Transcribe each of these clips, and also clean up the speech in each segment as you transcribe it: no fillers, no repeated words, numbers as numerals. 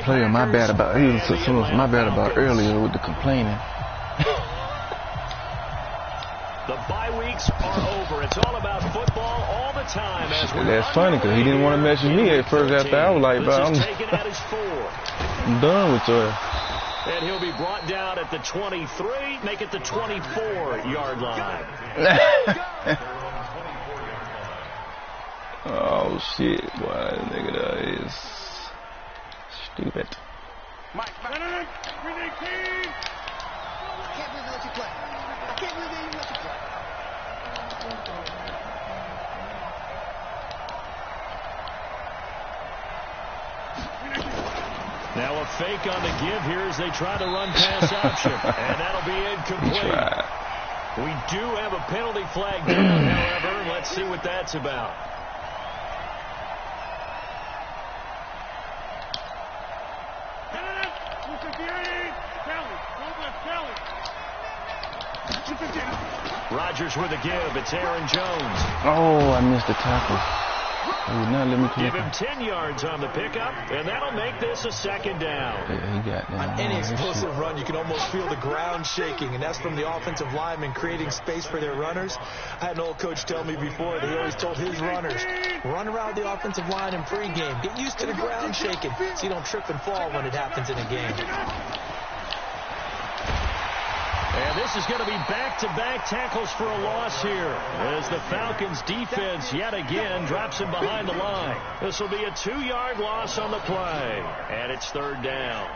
player. My bad about earlier with the complaining. The bye weeks are over. It's all about football all the time. That's funny because he didn't want to message me at first. After I was like, bro, I'm done with you. And he'll be brought down at the 23, make it the 24-yard line. Oh shit, boy, that nigga that is stupid. Mike, no. I can't believe they let you play. I can't believe they even let you play. Now a fake on the give here as they try to run pass option, and that'll be incomplete. We do have a penalty flag down, however. Let's see what that's about. Rodgers with a give. It's Aaron Jones. Oh, I missed the tackle. He would not let me give him 10 yards on the pickup, and that'll make this a second down. Yeah, he got that. On any explosive run, you can almost feel the ground shaking, and that's from the offensive linemen creating space for their runners. I had an old coach tell me before that he always told his runners, run around the offensive line in pregame. Get used to the ground shaking so you don't trip and fall when it happens in a game. And this is going to be back-to-back tackles for a loss here as the Falcons defense yet again drops him behind the line. This will be a 2-yard loss on the play, and it's third down.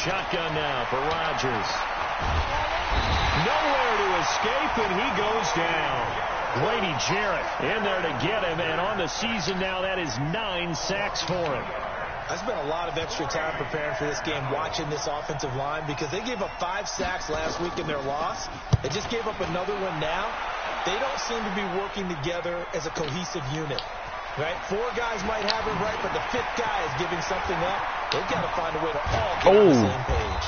Shotgun now for Rodgers. Nowhere to escape, and he goes down. Grady Jarrett in there to get him, and on the season now, that is 9 sacks for him. I spent a lot of extra time preparing for this game, watching this offensive line, because they gave up 5 sacks last week in their loss. They just gave up another one now. They don't seem to be working together as a cohesive unit. Right? 4 guys might have it right, but the 5th guy is giving something up. They've got to find a way to all get on the same page.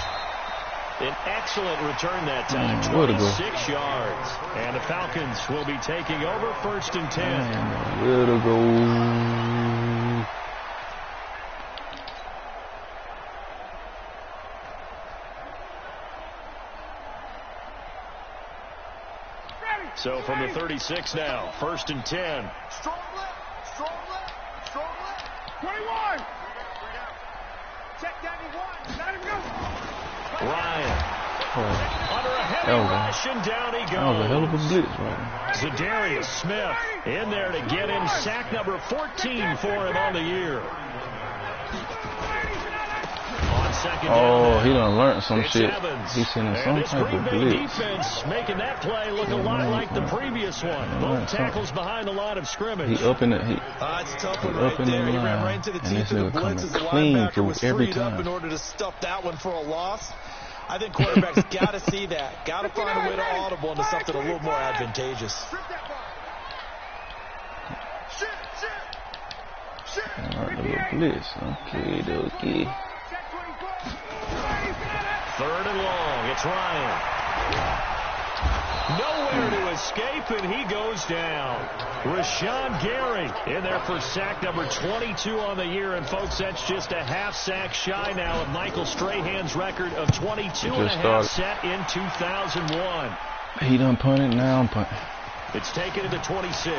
An excellent return that time, 26 yards. And the Falcons will be taking over 1st and 10. Where to go? So from the 36 now, 1st and 10. Strong left. 21. Check down his one. Let him go. Ryan. Under a heavy rush, and down he goes. That was a hell of a blitz, right? Zadarius Smith in there to get him sack number 14 for him on the year. On second down, he done learned some shit. Evans. He's sending some type of blitz. Defense making that play look a lot like the previous one. Both tackles behind the line of scrimmage. He up in the it's tough one right there. He ran right into the teeth of the blitz as the clean linebacker through was every freed up time. in order to stuff that one for a loss. I think quarterbacks got to see that. Got to find a way to audible into something a little more advantageous. Blitz. Okay. 3rd and long. It's Ryan. Nowhere to escape, and he goes down. Rashawn Gary in there for sack number 22 on the year. And, folks, that's just a half sack shy now of Michael Strahan's record of 22 and a half set in 2001. He done punted, now I'm punting. It's taken to the 26.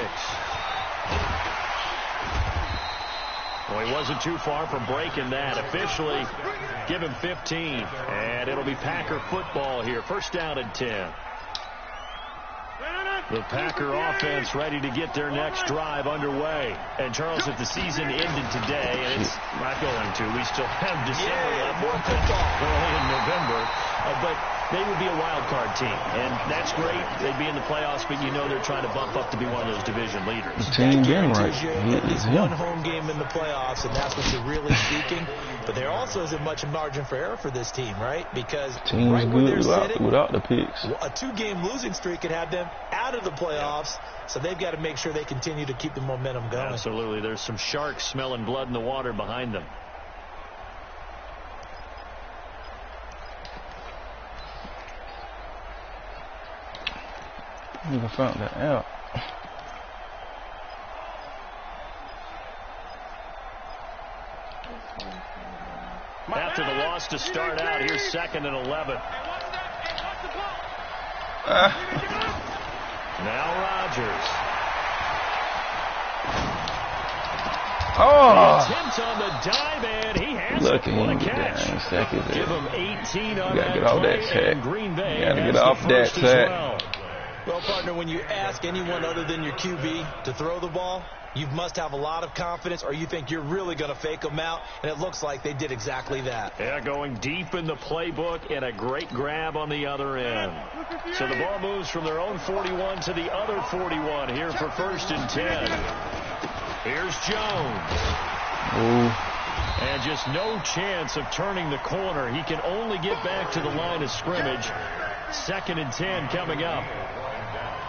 Well, he wasn't too far from breaking that. Officially, give him 15. And it'll be Packer football here. 1st down and 10. The Packer offense ready to get their next drive underway. And, Charles, if the season ended today, and it's not going to, we still have December left, early in November. But they would be a wild card team. And that's great. They'd be in the playoffs, but you know they're trying to bump up to be one of those division leaders. The team been right. At least one home game in the playoffs, and that's what you're really seeking. But there also isn't much margin for error for this team, right? Because team's right where they're good sitting, without the picks. a 2-game losing streak could have them out of the playoffs, so they've got to make sure they continue to keep the momentum going. Absolutely. There's some sharks smelling blood in the water behind them. I even found that out. After the loss to start out, here's 2nd and 11. Now Rodgers. Oh! Attempt on the dive, and he has Look, it. What a he catch. sack his Give ass. him 18 on You gotta that get off play, that sack. and Green Bay You gotta has get off the that first as sack. well. Well, partner, when you ask anyone other than your QB to throw the ball, you must have a lot of confidence, or you think you're really going to fake them out, and it looks like they did exactly that. Yeah, going deep in the playbook, and a great grab on the other end. So the ball moves from their own 41 to the other 41 here for 1st and 10. Here's Jones. Ooh. And just no chance of turning the corner. He can only get back to the line of scrimmage. 2nd and 10 coming up.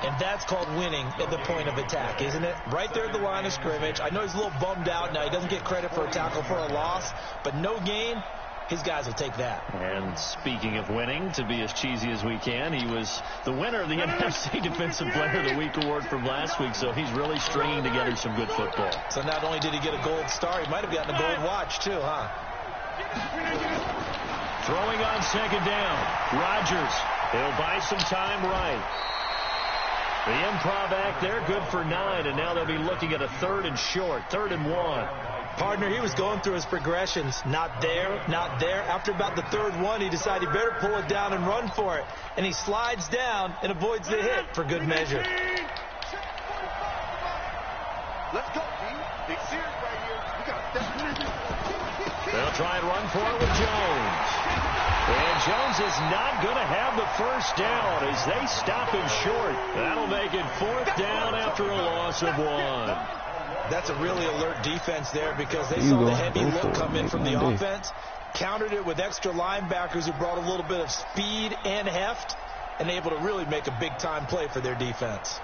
And that's called winning at the point of attack, isn't it? Right there at the line of scrimmage. I know he's a little bummed out now. He doesn't get credit for a tackle for a loss, but no gain, his guys will take that. And speaking of winning, to be as cheesy as we can, he was the winner of the NFC Defensive Player of the Week award from last week, so he's really stringing together some good football. So not only did he get a gold star, he might have gotten a gold watch too, huh? Throwing on 2nd down. Rodgers. He'll buy some time right. The improv act there, good for 9, and now they'll be looking at a 3rd and short, 3rd and 1. Partner, he was going through his progressions. Not there, not there. After about the 3rd one, he decided he better pull it down and run for it. And he slides down and avoids the hit for good measure. Let's go, team. Big series right here. We got to step. They'll try and run for it with Jones. And Jones is not going to have the first down as they stop him short. That'll make it 4th down after a loss of 1. That's a really alert defense there because they saw the heavy look come in from the offense, countered it with extra linebackers who brought a little bit of speed and heft, and able to really make a big-time play for their defense.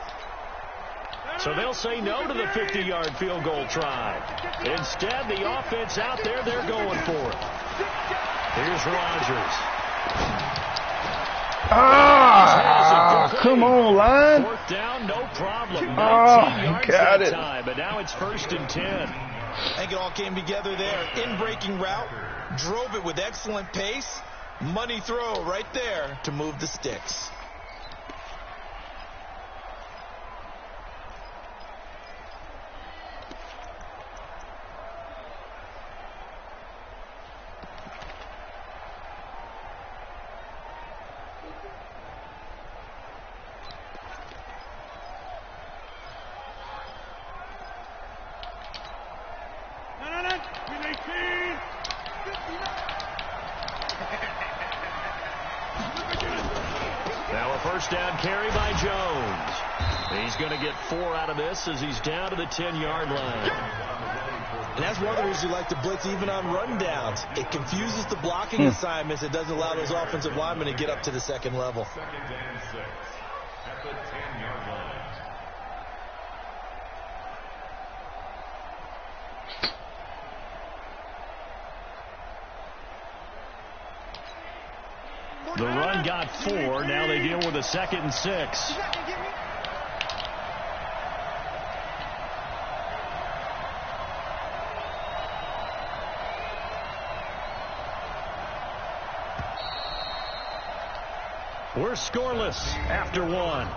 So they'll say no to the 50-yard field goal try. Instead, the offense out there, they're going for it. Here's Rodgers. Come on, line. 4th down, no problem. 19 yards got that it. time, but now it's 1st and 10. I think it all came together there. In-breaking route, drove it with excellent pace. Money throw right there to move the sticks. Now a 1st down carry by Jones. He's going to get 4 out of this as he's down to the 10-yard line. And that's one of the reasons you like to blitz even on run downs. It confuses the blocking assignments. It doesn't allow those offensive linemen to get up to the 2nd level. The run got 4. Now they deal with a 2nd and 6. We're scoreless after 1.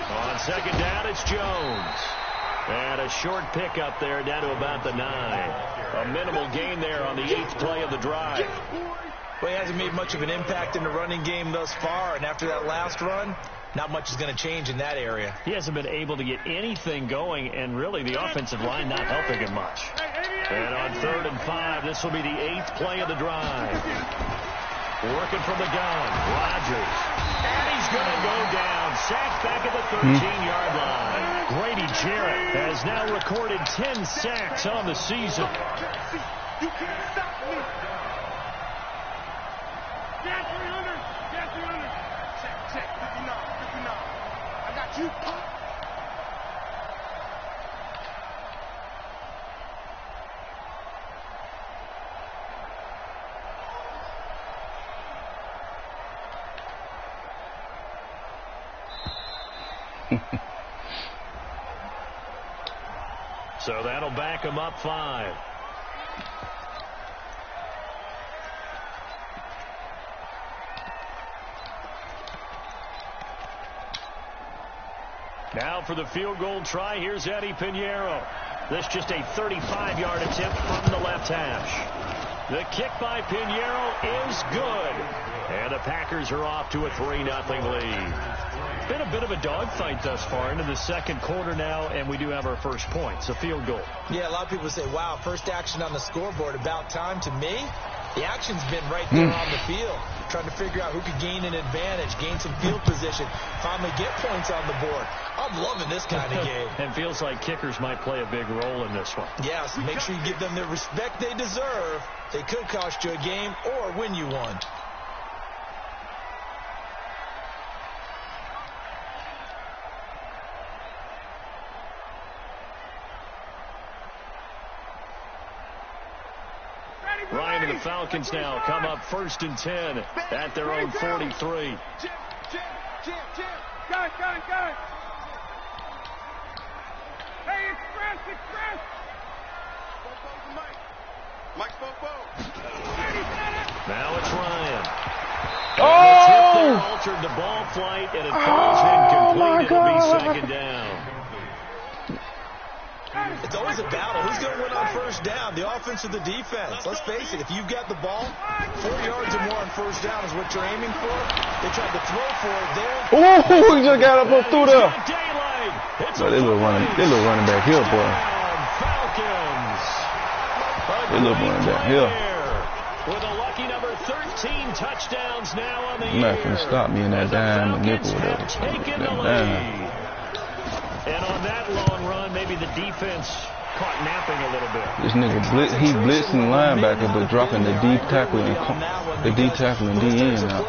On 2nd down, it's Jones. And a short pickup there down to about the 9. A minimal gain there on the 8th play of the drive. Well, he hasn't made much of an impact in the running game thus far, and after that last run, not much is going to change in that area. He hasn't been able to get anything going, and really the offensive line not helping him much. And on 3rd and 5, this will be the 8th play of the drive. Working from the gun, Rodgers. And he's going to go down. Sacked back at the 13-yard line. Grady Jarrett has now recorded 10 sacks on the season. You can't stop me. Get 300. Get 300. Check. 59. I got you. So that'll back him up 5. Now for the field goal try, here's Eddie Pinheiro. This just a 35-yard attempt from the left hash. The kick by Pinheiro is good. And the Packers are off to a 3-0 lead. Been a bit of a dogfight thus far into the second quarter now, and we do have our first points, a field goal. Yeah, a lot of people say, wow, first action on the scoreboard, about time. To me, the action's been right there on the field, trying to figure out who could gain an advantage, gain some field position, finally get points on the board. I'm loving this kind of game. And feels like kickers might play a big role in this one. Yes, make sure you give them the respect they deserve. They could cost you a game or win you one. Ryan and the Falcons now come up 1st and 10 at their own 43. Jim. Got it. Hey, express. Mike Bobo. Now it's Ryan. Oh! Altered the ball flight, and it falls incomplete. It'll be 2nd down. It's always a battle. Who's going to win on first down, the offense or the defense? Let's face it, if you've got the ball, 4 yards or more on first down is what you're aiming for. They tried to throw for it there. Oh, he just got up through there. But they little running back here, boy. Falcons. They little running back here. With a lucky number 13 touchdowns now on the You're not going to stop me in that dime or nickel or whatever. Taken the That lead. dime. And on that long run, maybe the defense caught napping a little bit. This nigga he blitzing linebacker, but dropping the D tackle and D end out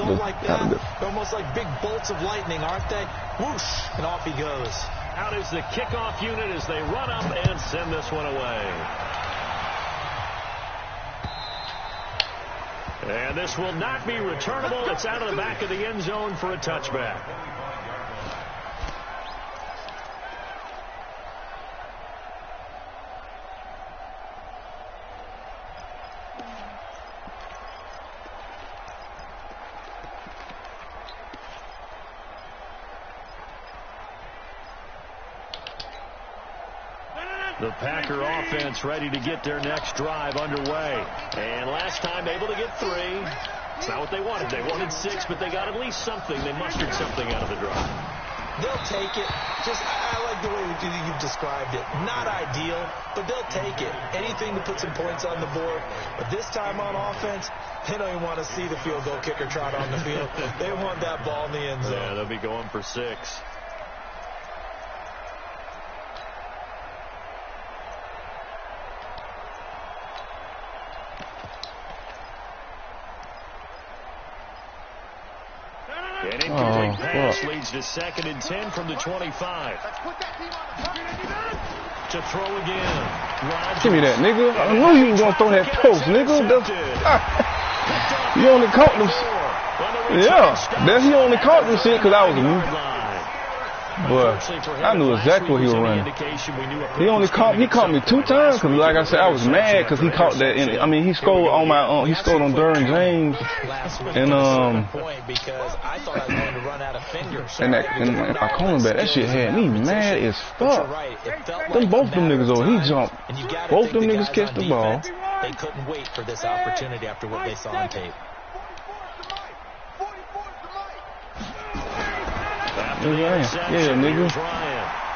the. They're almost like big bolts of lightning, aren't they? Whoosh, and off he goes. Out is the kickoff unit as they run up and send this one away. And this will not be returnable. It's out of the back of the end zone for a touchback. The Packer offense ready to get their next drive underway. And last time able to get 3. It's not what they wanted. They wanted 6, but they got at least something. They mustered something out of the drive. They'll take it. I like the way you've described it. Not ideal, but they'll take it. Anything to put some points on the board. But this time on offense, they don't even want to see the field goal kicker trot on the field. They want that ball in the end zone. Yeah, they'll be going for 6. An incomplete pass leads to 2nd and 10 from the 25. To throw again. Rodgers. Give me that, nigga. I knew you was going to throw that post, nigga. You only caught them. Yeah, he only caught them shit because I was But I knew exactly what he was running. He caught me 2 times because, like I said, I was mad because he caught that. I mean, he scored on my he scored on Derwin James and my cornerback. That shit had me mad as fuck. Both them niggas over. He jumped. Both them niggas catch the ball. They couldn't wait for this opportunity after what they saw on tape. Yeah, nigga.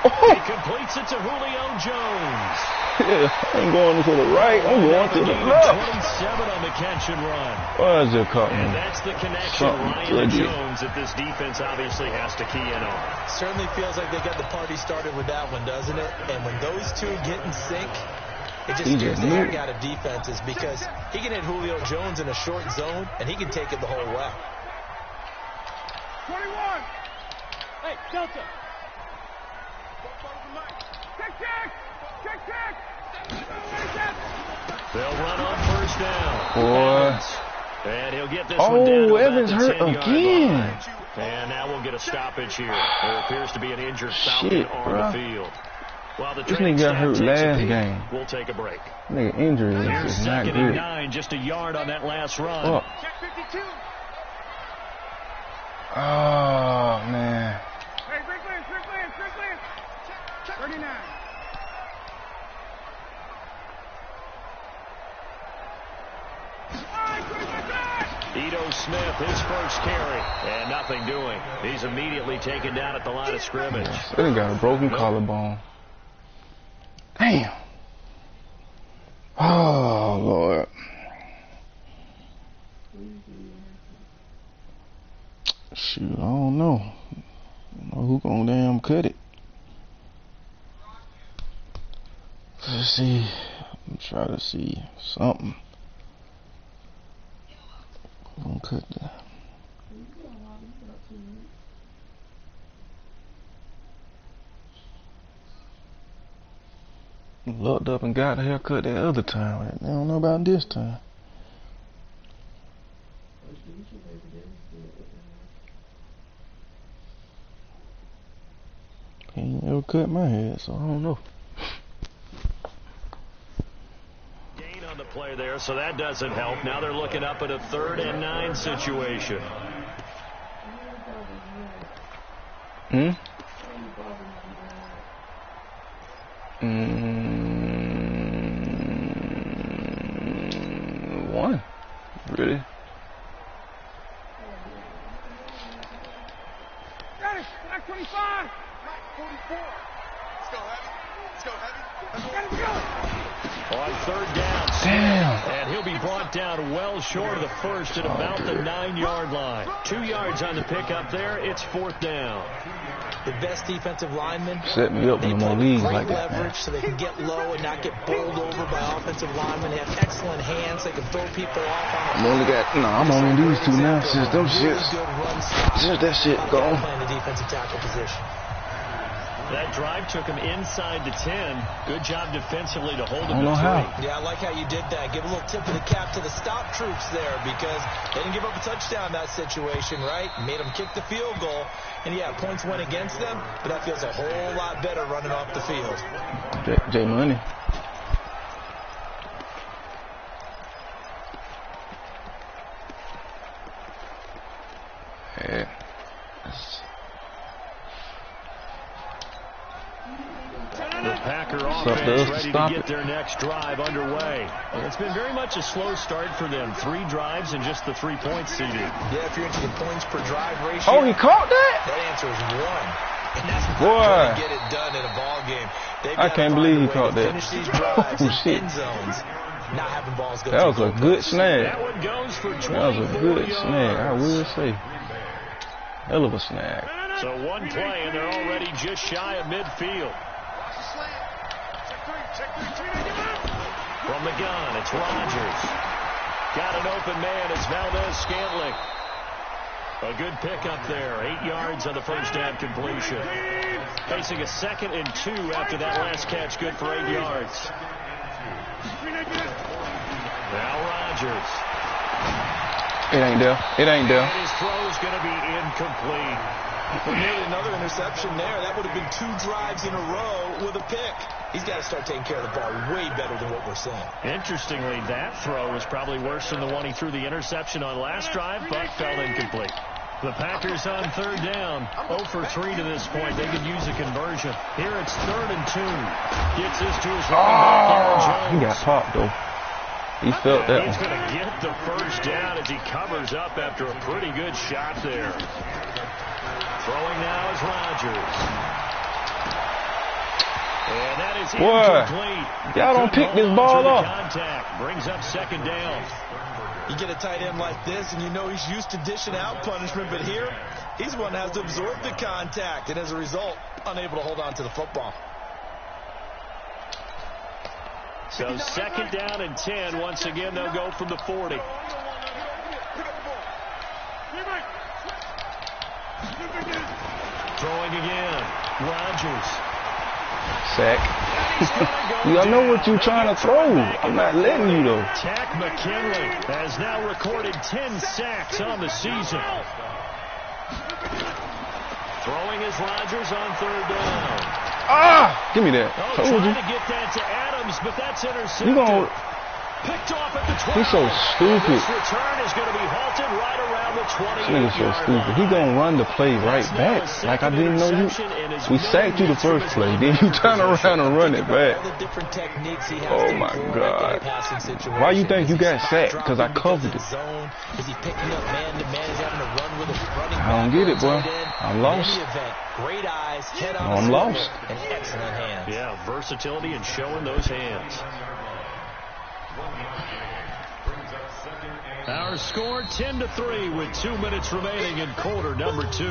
He completes it to Julio Jones. Yeah, I ain't going to the right. I'm going to the left. 27 on the catch and run. Why is it caught me? And that's the connection Ryan Jones that this defense obviously has to key in on. Certainly feels like they got the party started with that one, doesn't it? And when those two get in sync, it just scares the heck out of defenses because he can hit Julio Jones in a short zone, and he can take it the whole way. 21. Hey, Delta. Check. They'll run on first down. Boy. And he'll get this one down. Oh, Evans hurt again. And now we'll get a stoppage here. There appears to be an injured Falcon on the field. Well, this nigga got hurt last game. We'll take a break. Nigga injury is not second good. and 9, just a yard on that last run. Oh, oh man. Hey, Strickland. 39. Ito Smith, his first carry, and nothing doing. He's immediately taken down at the line of scrimmage. They got a broken collarbone. Damn. Oh, Lord. Shoot, I don't know. Who gonna damn cut it? Let's see. I'm trying to see something. Who gonna cut that? Looked up and got a haircut that other time. I don't know about this time. He ain't ever cut my hair, so I don't know. Gain on the play there, so that doesn't help. Now they're looking up at a 3rd and 9 situation. One. Really? Got it. Black 25. Black 44. Let's go heavy. Let's go. On 3rd down. Damn. And he'll be brought down well short of the first at about the 9-yard line. 2 yards on the pickup there. It's 4th down. The best defensive linemen, set me up in more leagues like that, leverage so they can get low and not get bowled over by offensive linemen. They have excellent hands. They can throw people off. I'm only these two now since them shits. Since that shit gone. Playing the defensive tackle position. That drive took him inside the 10. Good job defensively to hold him to 3. Yeah, I like how you did that. Give a little tip of the cap to the stop troops there because they didn't give up a touchdown in that situation, right? Made them kick the field goal. And, yeah, points went against them, but that feels a whole lot better running off the field. J Money. Yeah. The Packer offense ready to get their next drive underway. It's been very much a slow start for them. 3 drives and just the 3 points CD. Yeah, if you're into the points per drive ratio. Oh, he caught that? That answer is 1. And that's not Boy. going to get it done in a ball game. I can't believe he caught that. Finish these drives in shit. end zones. Not having balls go that was a good snag. That one goes for 24 That was a good yards. snag, I will say. Hell of a snag. So one play, and they're already just shy of midfield. From the gun, it's Rodgers. Got an open man. It's Valdez-Scantling. A good pickup there. 8 yards on the first down completion. Facing a 2nd and 2 after that last catch. Good for 8 yards. Now Rodgers. It ain't there. It ain't there. And his throw is going to be incomplete. Well, nearly another interception there. That would have been 2 drives in a row with a pick. He's got to start taking care of the ball way better than what we're seeing. Interestingly, that throw was probably worse than the one he threw the interception on last drive, but fell incomplete. The Packers on 3rd down. 0 for 3 to this point. They could use a conversion. Here it's 3rd and 2. Gets this to his running back, Aaron Jones. He got popped, though. He felt that He's one. going to get the first down as he covers up after a pretty good shot there. Throwing now is Rodgers. And that is incomplete. Y'all don't pick this ball up. Contact brings up 2nd down. You get a tight end like this, and you know he's used to dishing out punishment, but here, he's one that has to absorb the contact, and as a result, unable to hold on to the football. So 2nd down and 10. Once again, they'll go from the 40. Throwing again. Rodgers. Sack. I know what you're trying to throw. I'm not letting you, though. Takk McKinley has now recorded 10 sacks on the season. Throwing is Rodgers on 3rd down. Give me that. Told Trying you. to get that to Adams, but that's intercepted. You gonna... Picked off at the 12. He's so stupid. This return is going to be halted right around the 28-yard This nigga's so stupid. He gonna run the play right back. Like I didn't know you. We sacked you the first play. Then you turn around and run it back. Oh my God. Why you think you got sacked? Because I covered it. I don't get it, boy. I'm lost. I'm lost. Yeah, versatility and showing those hands. Our score 10-3 with 2 minutes remaining in quarter number 2.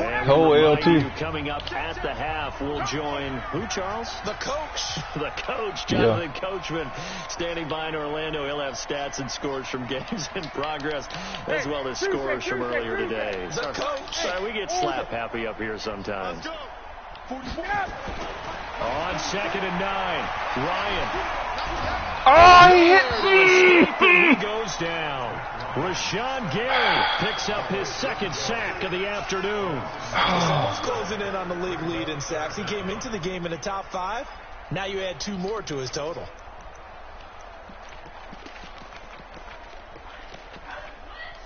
And Whole L2 coming up at the half will join who, Charles? The coach. The coach, Jonathan Coachman, standing by in Orlando. He'll have stats and scores from games in progress, as well as scores from earlier today. The coach. Sorry, we get slap happy up here sometimes. On 2nd and 9, Ryan. Oh, he hit He goes down. Rashawn Gary picks up his 2nd sack of the afternoon. He's almost closing in on the league lead in sacks. He came into the game in the top 5. Now you add 2 more to his total.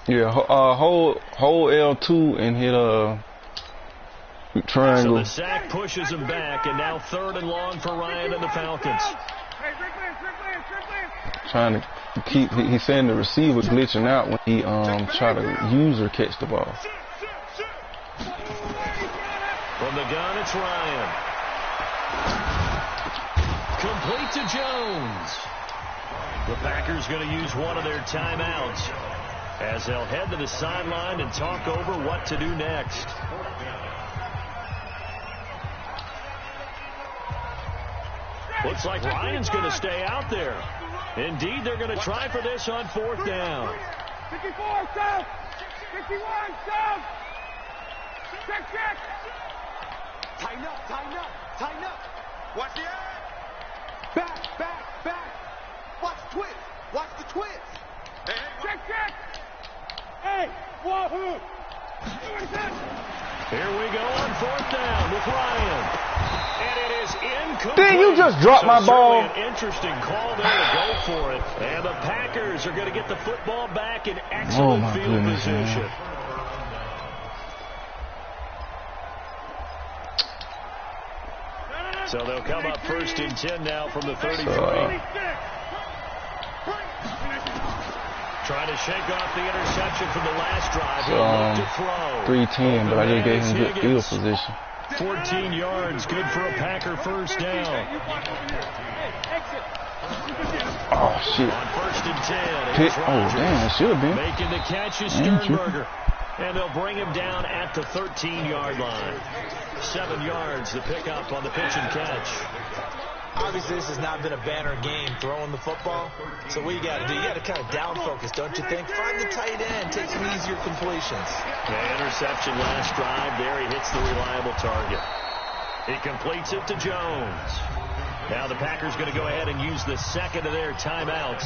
Yeah, whole L2 and hit a triangle. So the sack pushes him back, and now 3rd and long for Ryan and the Falcons. Trying to keep, he's saying the receiver glitching out when he try to use or catch the ball. From the gun, it's Ryan. Complete to Jones. The Packers going to use one of their timeouts as they'll head to the sideline and talk over what to do next. Looks like Ryan's going to stay out there. Indeed, they're going to try for this on 4th down. 54, south. 51, south. Check. Tighten up. Watch the eye. Back. Watch the twist. Hey. Check. Hey, wahoo. Here we go on 4th down with Ryan. And it is incomplete. Did you just drop my ball? An interesting call there to go for it. And the Packers are going to get the football back in excellent field position. Man. So they'll come up 1st and 10 now from the 33. Trying to shake off the interception from the last drive. 3-10, but I just gave him good field position. 14 yards, good for a Packer first down. Oh, shit. On 1st and 10. Pick. Oh, damn, it should have been. Making the catch is Sternberger. And they'll bring him down at the 13-yard line. 7 yards to pick up on the pitch and catch. Obviously, this has not been a banner game throwing the football. So what you got to do, you got to kind of down focus, don't you think? Find the tight end, take some easier completions. The interception last drive. There he hits the reliable target. He completes it to Jones. Now the Packers going to go ahead and use the 2nd of their timeouts.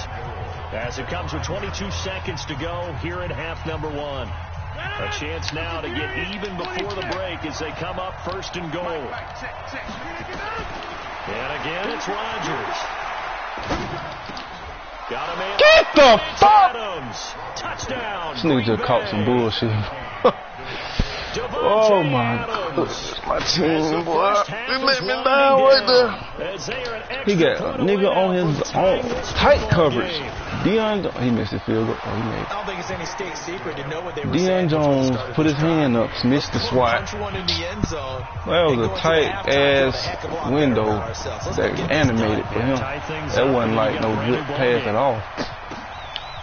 As it comes with 22 seconds to go here in half number one. A chance now to get even before the break as they come up first and goal. And again, it's Rodgers. Got a man. Get the fuck! Adams. Touchdown. This nigga just caught some bullshit. Oh my goodness, my team, boy. They let me down right there. He got a nigga on his own tight coverage. He missed the field goal. Oh, he made it. I don't think it's any state secret to know what they were Deion Jones put his hand up, missed the swat. That was a tight ass window that animated for him. That wasn't like no good pass at all.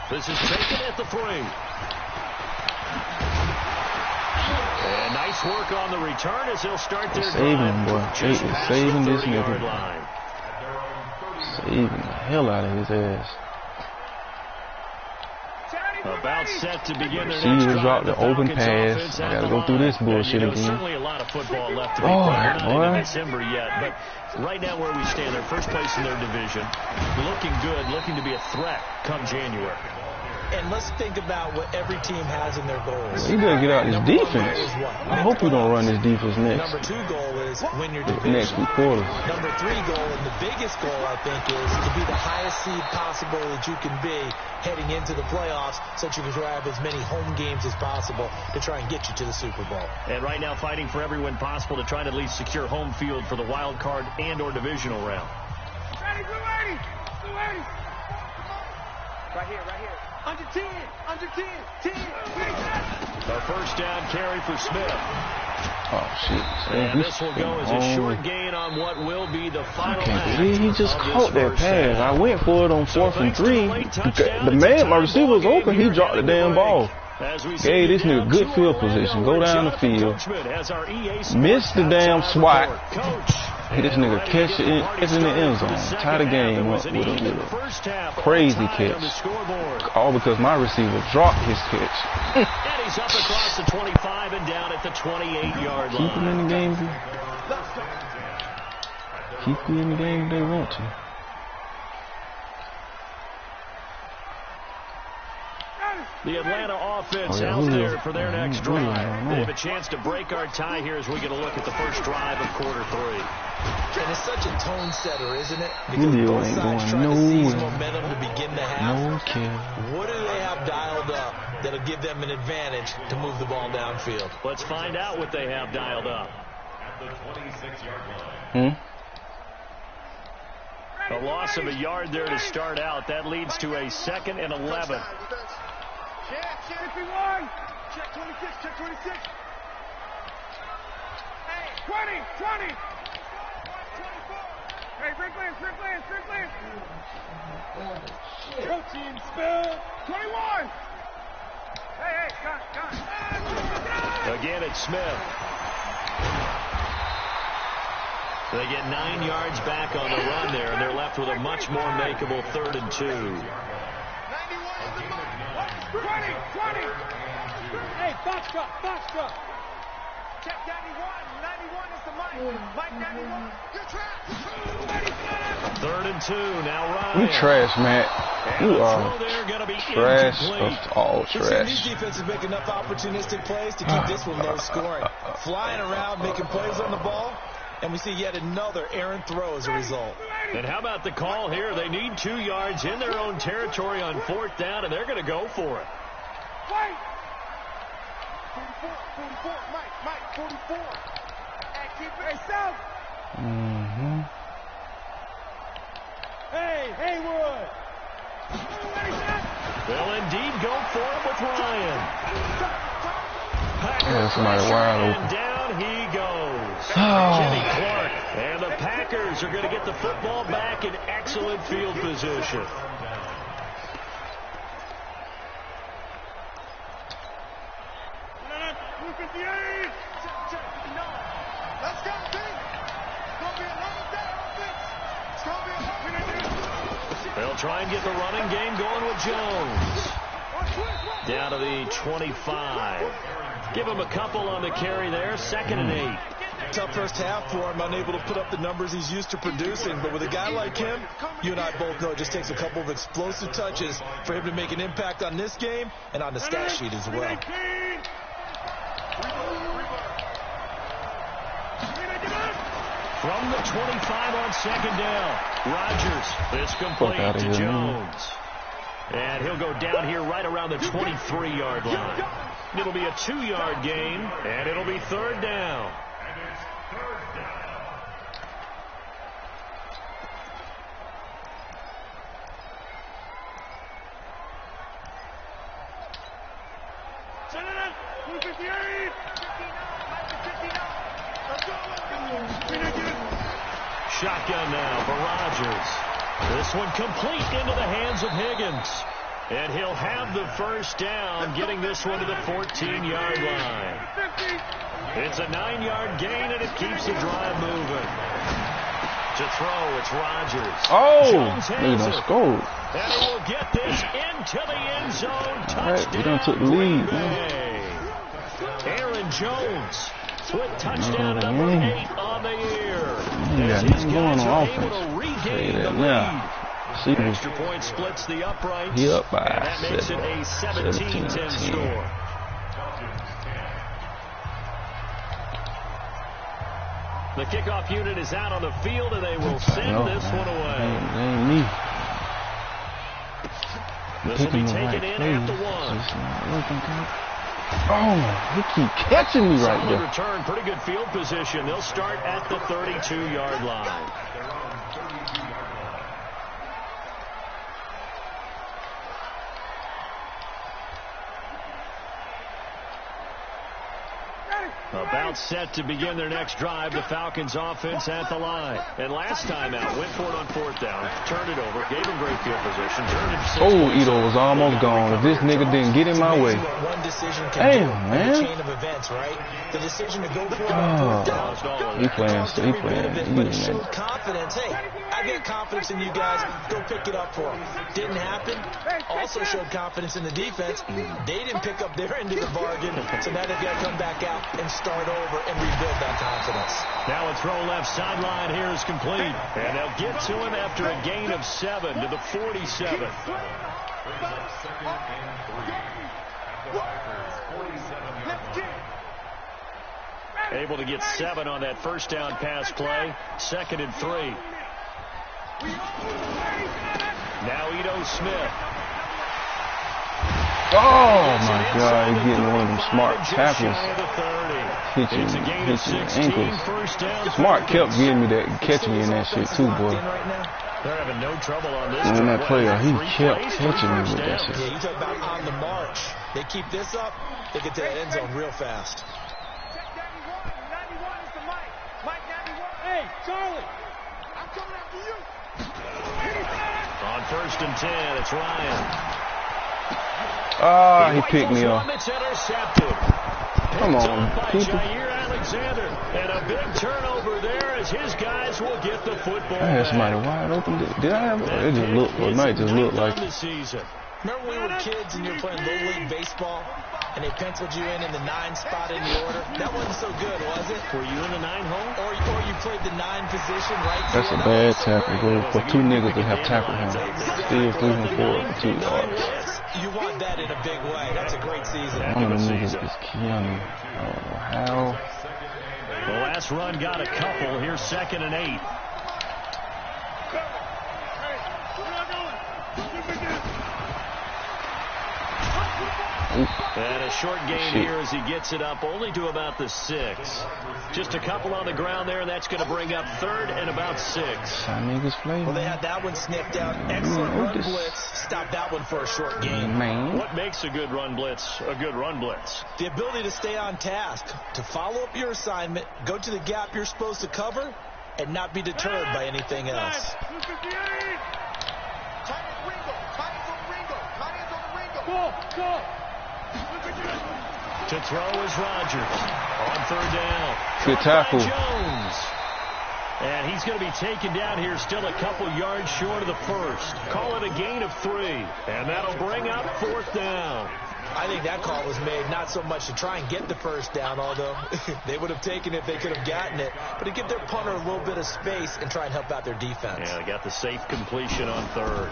This is taken at the 3. And nice work on the return as he'll start their saving him, boy. They is saving this nigga. Saving the hell out of his ass. About set to begin their She next was dropped the drive. open pass. I gotta go through this bullshit again. Certainly a lot of football left to be Oh, played. Not boy. in December yet, but right now where we stand, they're first place in their division, looking good, looking to be a threat come January. And let's think about what every team has in their goals. He better get out his defense. I hope we don't run this defense next. Number 2 goal is win your The next division. 2 quarters. Number 3 goal, and the biggest goal, I think, is to be the highest seed possible that you can be heading into the playoffs so that you can grab as many home games as possible to try and get you to the Super Bowl. And right now fighting for every win possible to try to at least secure home field for the wild card and or divisional round. Ready, blue 80. Blue 80. Right here, right here. Under 10, under 10, 10. A first down carry for Smith. Oh, shit. And this will go as a short gain on what will be the I final can't act believe he just of this caught that first pass. half. I went for it on 4th and 3. The man, my receiver was open. He dropped the damn ball. Gave this nigga good field position. Go down the field. Missed the damn swat. Hit this nigga catch it in the end zone. Tie the game up with a crazy catch. All because my receiver dropped his catch. And he's up across the 25 and down at the 28-yard line. Keep him in the game. Keep him in the game if they want to. The Atlanta offense out there for their next drive. They have a chance to break our tie here as we get a look at the first drive of quarter 3. And it's such a tone setter, isn't it? Julio ain't going nowhere. Momentum to begin the half. No care. What do they have dialed up that'll give them an advantage to move the ball downfield? Let's find out what they have dialed up. A loss of a yard there to start out. That leads to a 2nd and 11. Check 51. Check 26. Check 26. Hey, 20. 20. 24. Hey, Strickland. Coaching spell. 21. Hey, got. Again, it's Smith. They get 9 yards back on the run there, and they're left with a much more makeable 3rd and 2. 91 is the money. 20. Hey, box truck. Check 91. 91 is the money. Mike 91. Good track. 3rd and 2. Now Ryan. You trash, Matt. You are trash of all These trash. defenses make enough opportunistic plays to keep this one low scoring. Flying around, making plays on the ball, and we see yet another errant throw as a result. And how about the call here? They need 2 yards in their own territory on 4th down, and they're going to go for it. Wait. 44. Mike, 44. Hey, keep it. Hey, South. Hey, Haywood. They'll indeed go for it with Ryan. Yeah, somebody wide And open. down he goes. Kenny Clark. And the Packers are going to get the football back in excellent field position. Let's go, team. It's going to be a long day offense. It's going to be a long day. They'll try and get the running game going with Jones. Down to the 25. Give him a couple on the carry there. 2nd and 8. Tough first half for him, unable to put up the numbers he's used to producing. But with a guy like him, you and I both know it just takes a couple of explosive touches for him to make an impact on this game and on the stat sheet as well. From the 25 on second down, Rodgers is complete to Jones. And he'll go down here right around the 23-yard line. It'll be a 2-yard gain, and it'll be third down. Shotgun now for Rodgers. This one complete into the hands of Higgins. And he'll have the first down, getting this one to the 14-yard line. It's a 9-yard gain, and it keeps the drive moving. To throw, it's Rodgers. Oh, they done scored. And he will get this into the end zone. Touchdown, we done took the lead. Aaron Jones with touchdown number 8 on the year. Yeah, nothing going on offense. Say that now. See, extra point splits the uprights. He up by and that makes it a 17-10 score. The kickoff unit is out on the field, and they will send this one away. That ain't me. This will be taken in after one. Oh, he keep catching me right there. Return, pretty good field position. They'll start at the 32-yard line. About set to begin their next drive, the Falcons offense at the line. And last time out, went for it on fourth down, turned it over, gave him great field position, turned it 6 Oh, Ito was almost gone. If this nigga didn't get in my way. One decision can do in the chain of events, right? The decision to go for it on fourth down. He playing. Showed confidence. Hey, I get confidence in you guys. Go pick it up for him. Didn't happen. Also showed confidence in the defense. They didn't pick up their end of the bargain, so now they've got to come back out and start over and rebuild that confidence. Now a throw left sideline here is complete. And they'll get to him after a gain of 7 to the 47. Able to get 7 on that first down pass play. 2nd and 3. Now Ito Smith. Oh, my God. He's getting one of them smart tackles. Hitching ankles. Smart kept getting me that, catching me in that shit, too, boy. They're having no trouble on this. And that player, he kept catching me with that shit. Yeah, you talk about on the march. They keep this up, they get to that end zone real fast. 91 is the Mike. Mike 91. Hey, Charlie. I'm coming after you. On 1st and 10, it's Ryan. Ah, he picked me off. It's intercepted. Come on, people. Jair Alexander. And a big turnover there as his guys will get the football. I had somebody wide open. Did I have it? It just looked, it might just look like it. Remember when we were kids and you were playing Little League Baseball and they penciled you in the 9 spot in the order? That wasn't so good, was it? Were you in the 9 hole? Or you played the 9 position, right? That's a bad tackle, bro. For 2 niggas that have tackled him. Still 3 and 4 for 2 yards. You want that in a big way. That's a great season. One of them niggas is Keanu. I don't know how. The last run got a couple. Here's 2nd and 8. And a short gain here as he gets it up only to about the 6. Just a couple on the ground there, and that's going to bring up 3rd and about 6. Well, they had that one sniffed out. Excellent run blitz. Stop that one for a short gain. Man. What makes a good run blitz a good run blitz? The ability to stay on task, to follow up your assignment, go to the gap you're supposed to cover, and not be deterred by anything else. Go. To throw is Rodgers on 3rd down. Good tackle. Jones. And he's going to be taken down here still a couple yards short of the 1st. Call it a gain of 3. And that'll bring up 4th down. I think that call was made not so much to try and get the first down, although they would have taken it if they could have gotten it, but to give their punter a little bit of space and try and help out their defense. Yeah, they got the safe completion on third.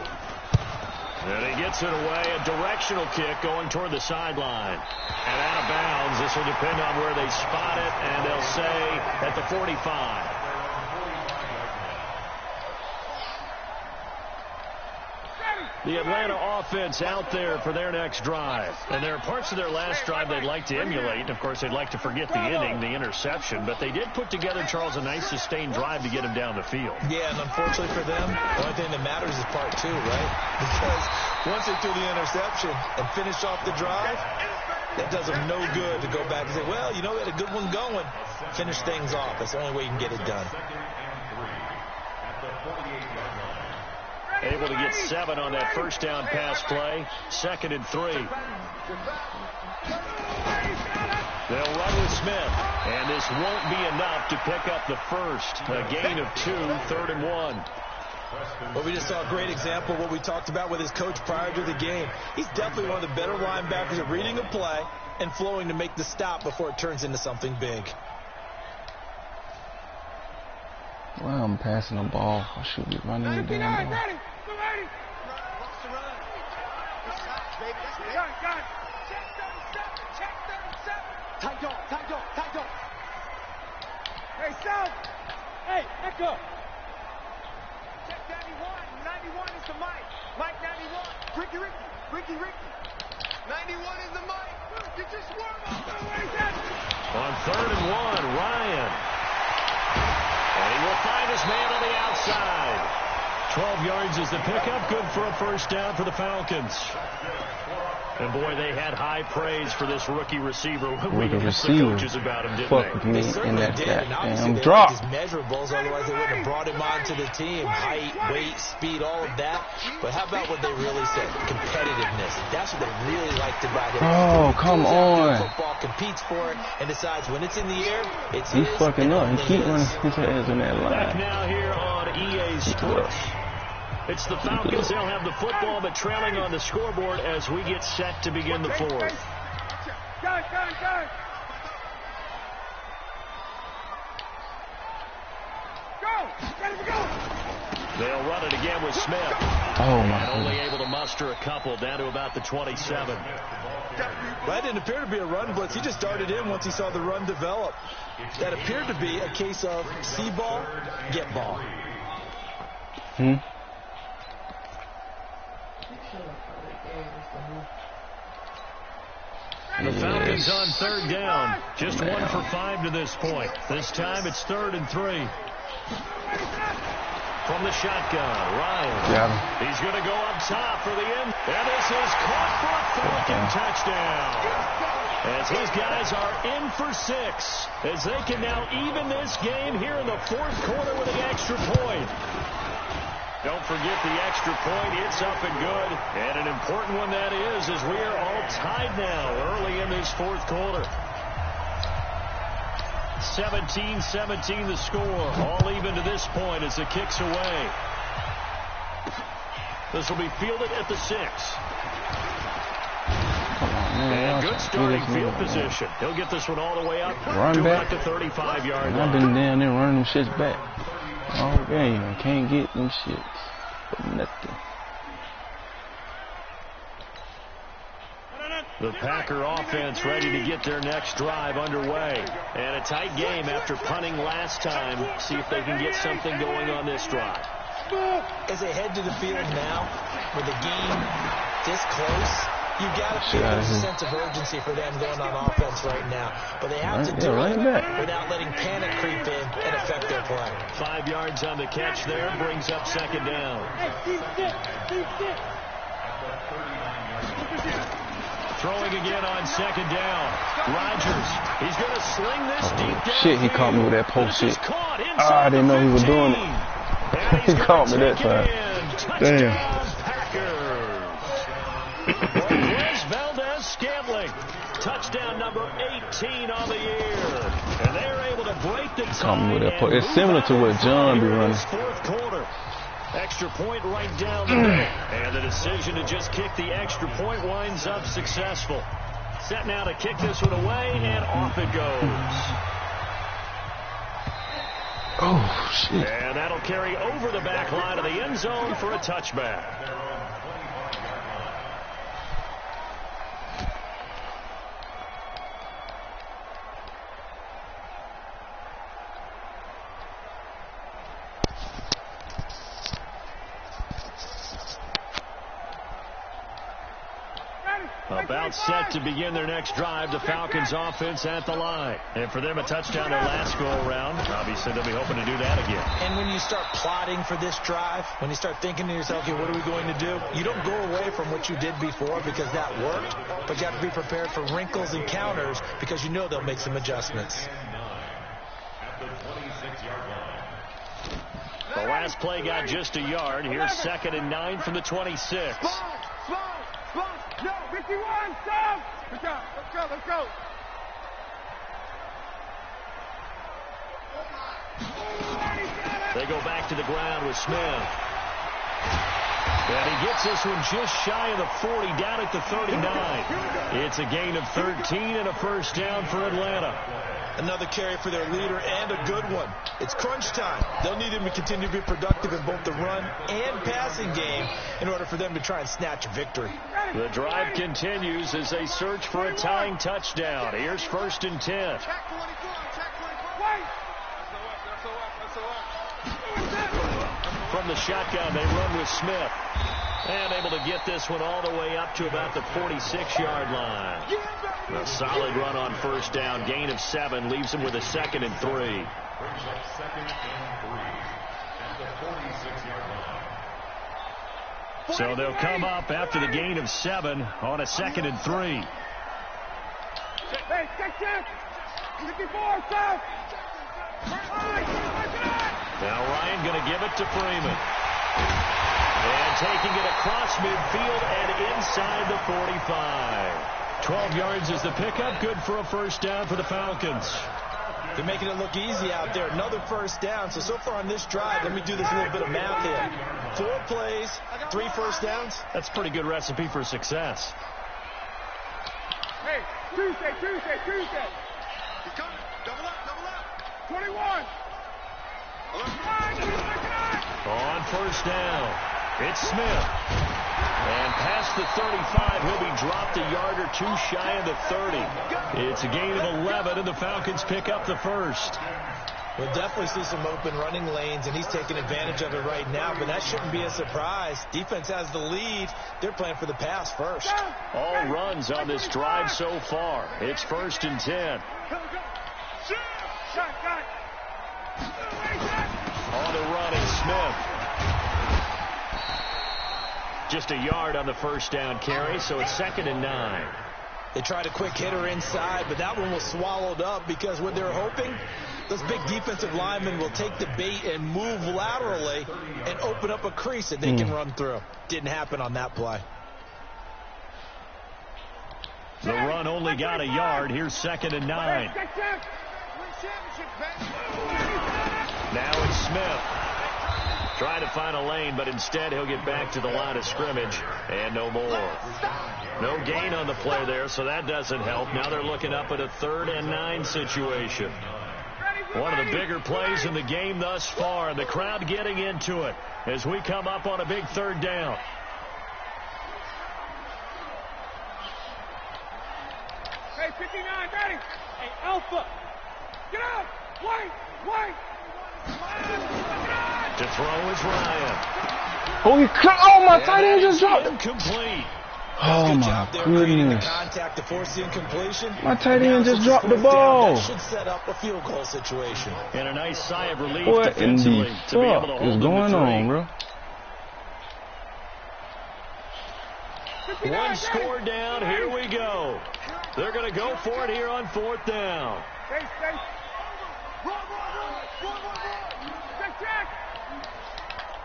And he gets it away, a directional kick going toward the sideline. And out of bounds, this will depend on where they spot it, and they'll say at the 45. The Atlanta offense out there for their next drive. And there are parts of their last drive they'd like to emulate. And, of course, they'd like to forget the inning, the interception. But they did put together, Charles, a nice sustained drive to get him down the field. Yeah, and unfortunately for them, the only thing that matters is part two, right? Because once they threw the interception and finished off the drive, that does them no good to go back and say, well, you know, we had a good one going. Finish things off. That's the only way you can get it done. Able to get 7 on that first down pass play. 2nd and 3. They'll run with Smith. And this won't be enough to pick up the first. A gain of 2, 3rd and 1. Well, we just saw a great example of what we talked about with his coach prior to the game. He's definitely one of the better linebackers at reading a play and flowing to make the stop before it turns into something big. Well, I'm passing the ball. I should be running the damn ball. Hey, South! Hey, Echo! Check 91. 91 is the Mike. Mike 91. Ricky. 91 is the Mike. You just warm up. On 3rd and 1, Ryan. And he will find his man on the outside. 12 yards is the pickup. Good for a first down for the Falcons. And, boy, they had high praise for this rookie receiver. We asked the coaches about him, didn't they? They certainly did. And obviously they drop. His measurables, otherwise they wouldn't have brought him onto the team. Height, weight, speed, all of that. But how about what they really said? Competitiveness. That's what they really liked about him. Oh, come on. Football competes for it and decides when it's in the air, it's He's fucking up. He keep running his ass in that line. Back now here on EA Sports. It's the Falcons. They'll have the football, but trailing on the scoreboard as we get set to begin the fourth. Go! They'll run it again with Smith. Oh, my God. Only able to muster a couple down to about the 27. That didn't appear to be a run blitz. He just darted in once he saw the run develop. That appeared to be a case of see ball, get ball. The Falcons on 3rd down. Just 1 for 5 to this point. This time it's 3rd and 3. From the shotgun, Ryan. He's going to go up top for the end. And this is caught for a Falcon touchdown. As his guys are in for 6. As they can now even this game here in the 4th quarter with an extra point. Don't forget the extra point. It's up and good. And an important one that is, as we are all tied now early in this 4th quarter. 17-17 the score. All even to this point as the kick's away. This will be fielded at the 6. And good starting field position. He'll get this one all the way up to about the 35-yard line. I've been down there running them shits back all game. I can't get them shits for nothing. The Packer offense ready to get their next drive underway. And a tight game after punting last time. See if they can get something going on this drive. As they head to the field now, with the game this close, you've got to feel a sense of urgency for them going on offense right now. But they have to do it without letting panic creep in and affect their play. 5 yards on the catch there, brings up 2nd down. Throwing again on 2nd down. Rodgers, he's going to sling this deep down. Shit, he caught me with that post shit. I didn't know he was doing it. He caught me that time. Damn. Valdez-Scantling, touchdown number 18 on the year. And they're able to break the tie. It's similar to what John be running. 4th quarter. Extra point right down the middle. And the decision to just kick the extra point winds up successful. Set now to kick this one away, and off it goes. Oh, shit. And that'll carry over the back line of the end zone for a touchback. About set to begin their next drive, the Falcons offense at the line. And for them, a touchdown their last go-around. Obviously, they'll be hoping to do that again. And when you start plotting for this drive, when you start thinking to yourself, okay, what are we going to do? You don't go away from what you did before because that worked, but you have to be prepared for wrinkles and counters because you know they'll make some adjustments. The last play got just a yard. Here's 2nd and 9 from the 26. No, 51, stop! Good job. Let's go. They go back to the ground with Smith. And he gets this one just shy of the 40, down at the 39. It's a gain of 13 and a first down for Atlanta. Another carry for their leader and a good one. It's crunch time. They'll need him to continue to be productive in both the run and passing game in order for them to try and snatch a victory. The drive continues as they search for a tying touchdown. Here's 1st and 10. From the shotgun, they run with Smith. And able to get this one all the way up to about the 46-yard line. A solid run on first down. Gain of 7 leaves him with a 2nd and 3. So they'll come up after the gain of 7 on a 2nd and 3. Now Ryan going to give it to Freeman. And taking it across midfield and inside the 45. 12 yards is the pickup. Good for a first down for the Falcons. They're making it look easy out there. Another first down. So far on this drive, let me do this little bit of math here. 4 plays, 3 first downs. That's a pretty good recipe for success. Hey, Tuesday. He's coming. Double up. 21. On first down, it's Smith. And past the 35, he'll be dropped a yard or 2 shy of the 30. It's a gain of 11, and the Falcons pick up the first. We'll definitely see some open running lanes, and he's taking advantage of it right now, but that shouldn't be a surprise. Defense has the lead. They're playing for the pass first. All runs on this drive so far. It's 1st and 10. On the run is Smith. Just a yard on the first down carry, so it's 2nd and 9. They tried a quick hitter inside, but that one was swallowed up because what they're hoping, those big defensive linemen will take the bait and move laterally and open up a crease that they can run through. Didn't happen on that play. The run only got a yard. Here's 2nd and 9. Now it's Smith. Trying to find a lane, but instead he'll get back to the line of scrimmage, and no more. No gain on the play there, so that doesn't help. Now they're looking up at a 3rd and 9 situation. One of the bigger plays in the game thus far, and the crowd getting into it as we come up on a big 3rd down. Hey, 59, ready. Hey, Alpha. Get out. White. To throw is Ryan. Oh, my tight end just dropped. Incomplete. Oh, my goodness. Contact to force the incompletion. My tight end just dropped the ball. That should set up a field goal situation. And a nice sigh of relief What in the defensively to be able to fuck hold is going on, bro? One score down. Here we go. They're going to go for it here on 4th down. Stay. Run. Check.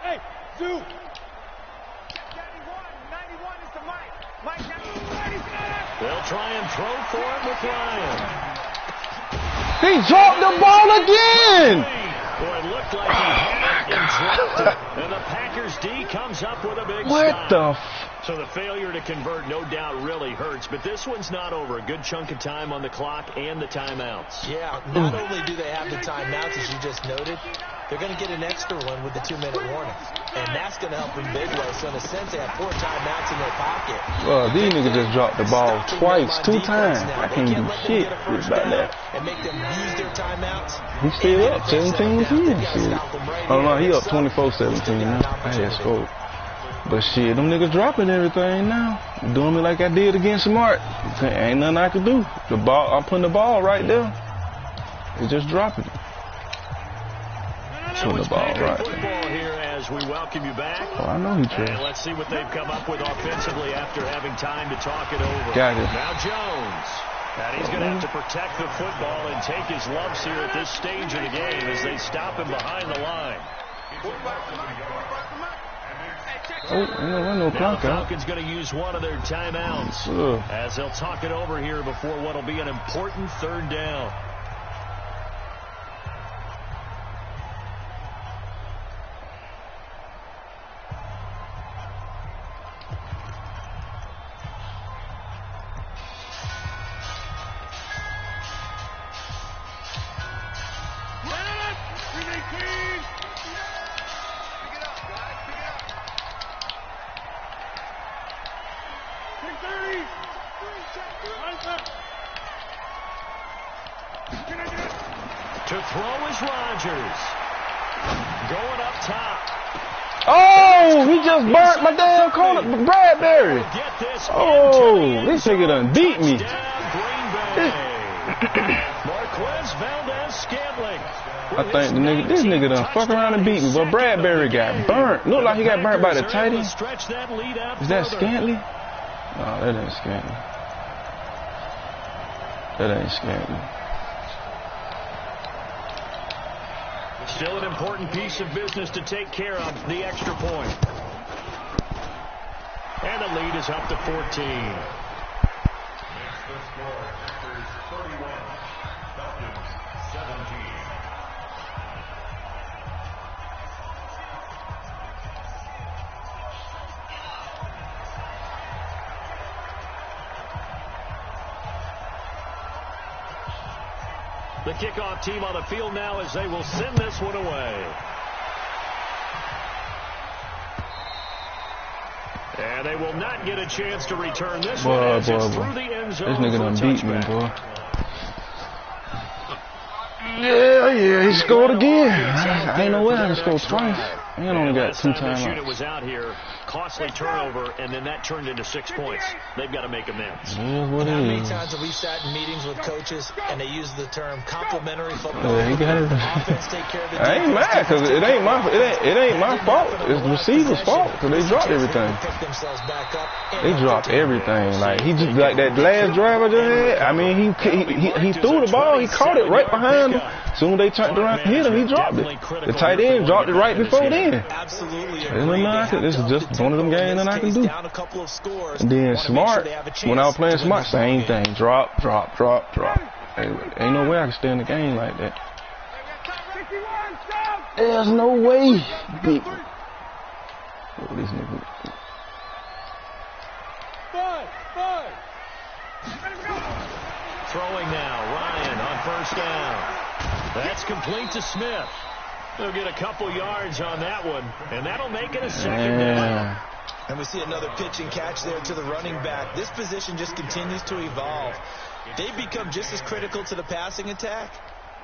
Hey, Zoo. 91 is the Mike 91. They'll try and throw for it with Ryan. He dropped the ball again. Boy, it looked like he had it in And the Packers D comes up with a big What the So the failure to convert no doubt really hurts, but this one's not over. A good chunk of time on the clock and the timeouts. Yeah, not only do they have the timeouts, as you just noted, they're going to get an extra one with the 2-minute warning. And that's going to help them big way. So in a sense, they have 4 timeouts in their pocket. Well, these niggas just dropped the ball twice, 2 times. I can't do shit about that. And make them use their timeouts. He's still up 17-10. Oh no, he up 24-17 now. I had scored. But shit, them niggas dropping everything now. Doing me like I did against Smart. Ain't nothing I can do. The ball, I'm putting the ball right there. It's just dropping it. Putting the ball right Football here as we welcome you back. Oh, I know he tried. And let's see what they've come up with offensively after having time to talk it over. Got it. Now Jones. And he's going to have to protect the football and take his lumps here at this stage of the game as they stop him behind the line. Oh, ain't no clock out. Falcons going to use one of their timeouts as they'll talk it over here before what will be an important 3rd down. To throw is Rodgers. Going up top. Oh, he just burnt my damn corner. Bradbury. Oh, this nigga done beat me. Marquez Valdes-Scantling. I think this nigga done fuck around and beat me, but Bradbury got burnt. Look like he got burnt by the tight end. Is that Scantling? No, that ain't Scantling. That ain't Scantling. Still an important piece of business to take care of, the extra point. And the lead is up to 14. The kickoff team on the field now as they will send this one away. And they will not get a chance to return this one as it's through the end zone. This nigga done beat me, boy. Yeah, he scored again. I ain't know where I scored twice. And only got 2 timeouts. It was out here, costly turnover, and then that turned into 6 points. They've got to make amends. Yeah, what How many is? times have we sat in meetings with coaches and they use the term complementary football? Yeah, he got it. Offense take care of the I ain't mad because it ain't my fault. It's the receiver's fault because they dropped everything. They dropped everything. Like he just like that last drive I just had. I mean, he threw the ball. He caught it right behind him. Soon they turned around and hit him. He dropped it. The tight end dropped it right before then. Absolutely. This is just one of them games that I can do. And then Smart, when I was playing Smart, same thing. Drop. Ain't no way I can stay in the game like that. There's no way. Big. Oh, this nigga. Throwing now, Ryan on 1st down. That's complete to Smith. They'll get a couple yards on that one, and that'll make it a 2nd down. And we see another pitch and catch there to the running back. This position just continues to evolve. They become just as critical to the passing attack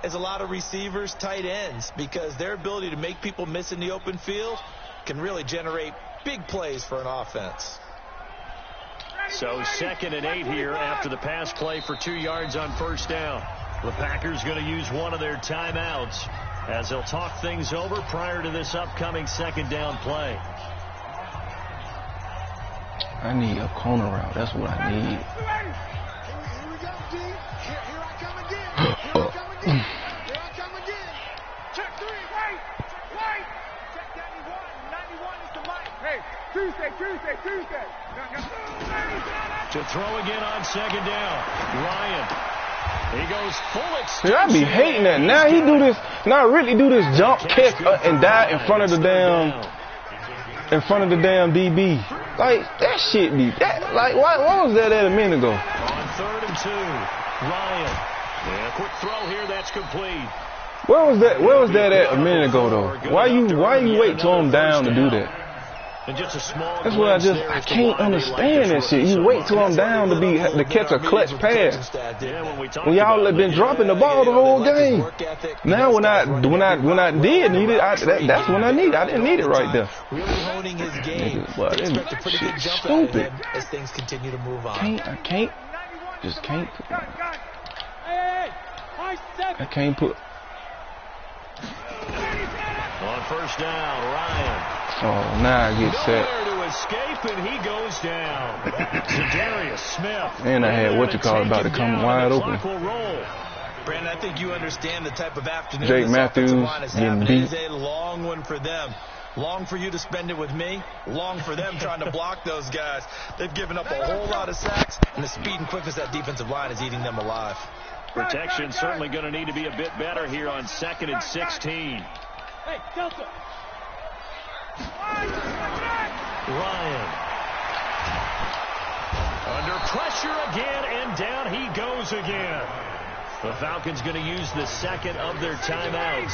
as a lot of receivers, tight ends, because their ability to make people miss in the open field can really generate big plays for an offense. So 2nd and 8 here after the pass play for 2 yards on 1st down. The Packers going to use one of their timeouts as they'll talk things over prior to this upcoming 2nd down play. I need a corner route. That's what I need. Here we go, G. Here I come again. Here I come again. Check 3. Wait. Check 91 is the mic. Hey, Tuesday. To throw again on 2nd down. Ryan He goes full extension. See, I be hating that. Now he do this. Now really do this jump catch and dive in front of the damn DB. Like that shit be that. Like what was that at a minute ago? On 3rd and 2, Ryan. Yeah, quick throw here. That's complete. Where was that at a minute ago though? Why you wait till I'm down to do that? That's what I can't understand that shit. You wait till I'm down to catch a clutch pass. When y'all have been dropping the ball the whole game. Now when I did need it, that's when I need it. I didn't need it right there. Really honing his game. But Expect a pretty good jump out of him as things continue to move on. I can't put. On 1st down, Ryan. Oh, now I get set. Nowhere to escape, and he goes down. Darius Smith. And I had about to come wide open. Brandon, I think you understand the type of afternoon Jake this Matthews offensive line is getting having. beat. It is a long one for them. Long for you to spend it with me. Long for them trying to block those guys. They've given up a whole lot of sacks, and the speed and quickness of that defensive line is eating them alive. Protection certainly going to need to be a bit better here on 2nd and 16. Hey, Delta. Ryan. Under pressure again, and down he goes again. The Falcons going to use the second of their timeouts,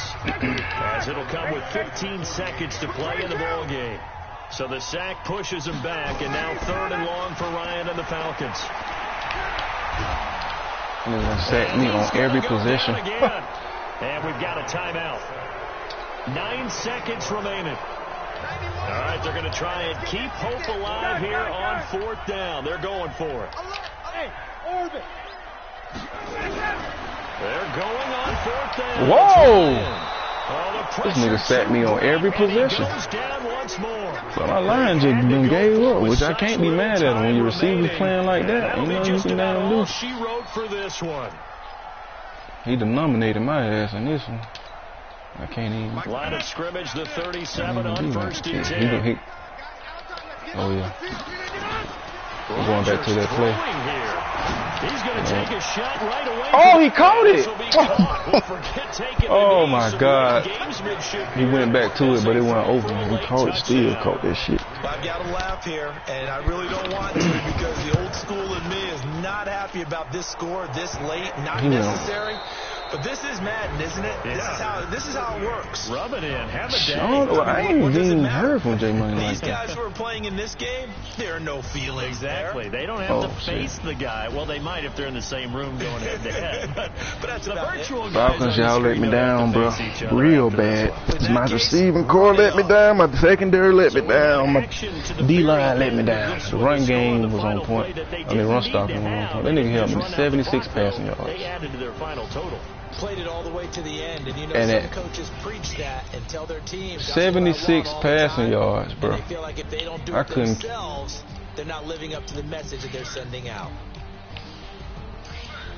as it'll come with 15 seconds to play in the ball game. So the sack pushes him back, and now 3rd and long for Ryan and the Falcons. They're going to sack me on every possession. And we've got a timeout. 9 seconds remaining. All right, they're going to try and keep hope alive here on 4th down. They're going for it. Hey, orbit. They're going on 4th down. Whoa! Oh, This nigga sacked me on every possession. Goes down once more. But my line just been gave up, which I can't be mad at him when your receiver's playing like that. That'll You know be you just can about damn all do. she wrote for this one. He denominated my ass in this one. I can't even. Line of scrimmage, the 37 on do 1st and that. 10. Oh yeah. We're going back to that play. He's going to take a shot right away. Oh, he caught it. Oh, my God. He went back to it, but it went over. He caught it, still caught that shit. I've got to laugh here, and I really don't want to because the old school in me is not happy about this score this late. Not necessary. But this is Madden, isn't it? Yeah. This is how it works. Rub it in. Have a day. I ain't even heard from J Money like These that. guys who are playing in this game, there are no feelings Exactly. there. They don't have to face the guy. Well, they might if they're in the same room going head to head. But that's the virtual Falcons, y'all let me down, bro. Real bad. My receiving core let me down. My secondary let me down. My D-line let me down. The run game was on point. I mean, run stopping was on point. That nigga helped me 76 passing yards. They added to their final total. Played it all the way to the end, and you know some coaches preach that and tell their team 76 passing yards, bro. They feel like if they don't do it themselves, they're not living up to the message that they're sending out.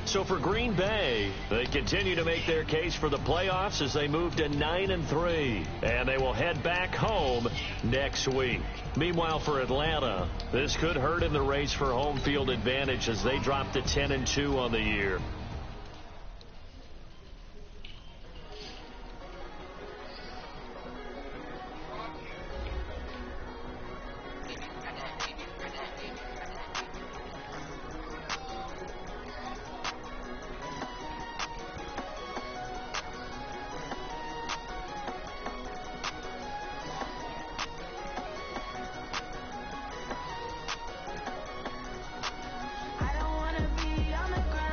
So for Green Bay, they continue to make their case for the playoffs as they move to 9-3, and they will head back home next week. Meanwhile, for Atlanta, this could hurt in the race for home field advantage as they drop to 10-2 on the year.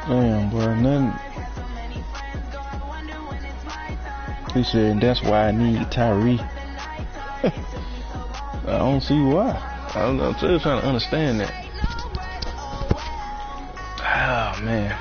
Damn, bro, nothing. He said, that's why I need Tyree. I don't see why. I'm still trying to understand that. Oh, man.